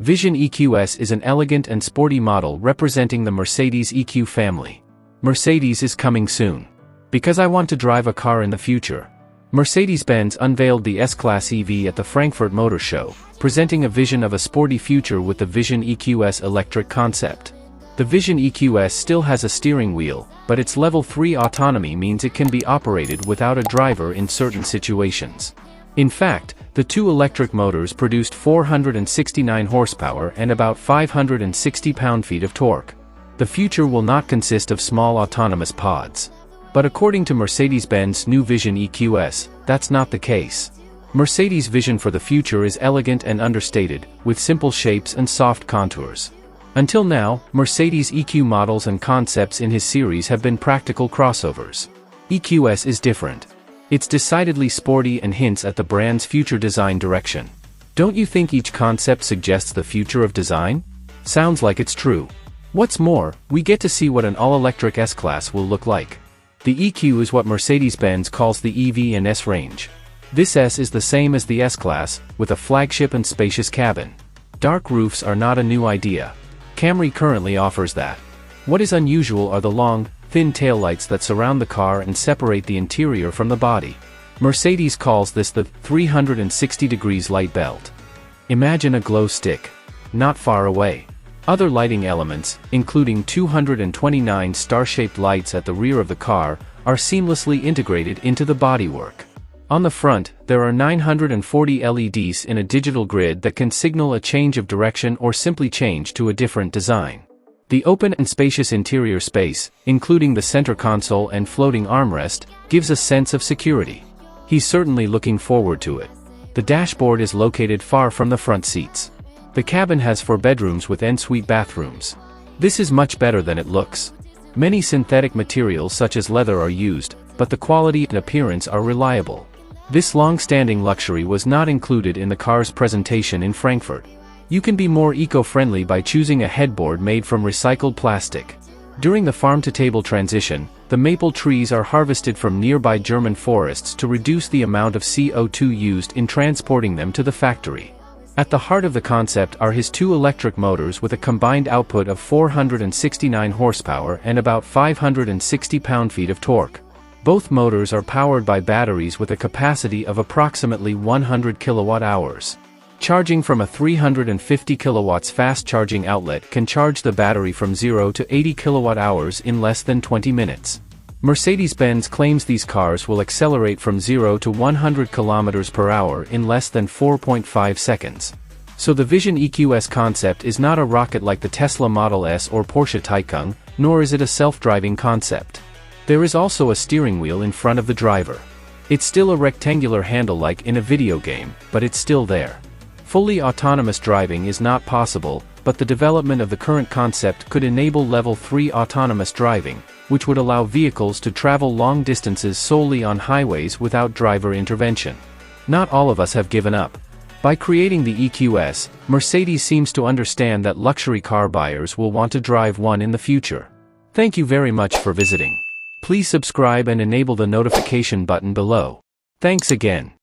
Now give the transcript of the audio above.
Vision EQS is an elegant and sporty model representing the Mercedes EQ family. Mercedes is coming soon. Because I want to drive a car in the future. Mercedes-Benz unveiled the S-Class EV at the Frankfurt Motor Show, presenting a vision of a sporty future with the Vision EQS electric concept. The Vision EQS still has a steering wheel, but its Level 3 autonomy means it can be operated without a driver in certain situations. In fact, the two electric motors produced 469 horsepower and about 560 pound-feet of torque. The future will not consist of small autonomous pods. But according to Mercedes-Benz new Vision EQS, that's not the case. Mercedes' vision for the future is elegant and understated, with simple shapes and soft contours. Until now, Mercedes' EQ models and concepts in his series have been practical crossovers. EQS is different. It's decidedly sporty and hints at the brand's future design direction. Don't you think each concept suggests the future of design? Sounds like it's true. What's more, we get to see what an all-electric S-Class will look like. The EQ is what Mercedes-Benz calls the EV and S range. This S is the same as the S-Class, with a flagship and spacious cabin. Dark roofs are not a new idea. Camry currently offers that. What is unusual are the long, thin taillights that surround the car and separate the interior from the body. Mercedes calls this the 360 degrees light belt. Imagine a glow stick. Not far away. Other lighting elements, including 229 star-shaped lights at the rear of the car, are seamlessly integrated into the bodywork. On the front, there are 940 LEDs in a digital grid that can signal a change of direction or simply change to a different design. The open and spacious interior space, including the center console and floating armrest, gives a sense of security. He's certainly looking forward to it. The dashboard is located far from the front seats. The cabin has 4 bedrooms with ensuite bathrooms. This is much better than it looks. Many synthetic materials such as leather are used, but the quality and appearance are reliable. This long-standing luxury was not included in the car's presentation in Frankfurt. You can be more eco-friendly by choosing a headboard made from recycled plastic. During the farm-to-table transition, the maple trees are harvested from nearby German forests to reduce the amount of CO2 used in transporting them to the factory. At the heart of the concept are his 2 electric motors with a combined output of 469 horsepower and about 560 pound-feet of torque. Both motors are powered by batteries with a capacity of approximately 100 kilowatt-hours. Charging from a 350 kilowatts fast-charging outlet can charge the battery from 0 to 80 kilowatt-hours in less than 20 minutes. Mercedes-Benz claims these cars will accelerate from 0 to 100 kilometers per hour in less than 4.5 seconds. So the Vision EQS concept is not a rocket like the Tesla Model S or Porsche Taycan, nor is it a self-driving concept. There is also a steering wheel in front of the driver. It's still a rectangular handle like in a video game, but it's still there. Fully autonomous driving is not possible, but the development of the current concept could enable Level 3 autonomous driving, which would allow vehicles to travel long distances solely on highways without driver intervention. Not all of us have given up. By creating the EQS, Mercedes seems to understand that luxury car buyers will want to drive one in the future. Thank you very much for visiting. Please subscribe and enable the notification button below. Thanks again.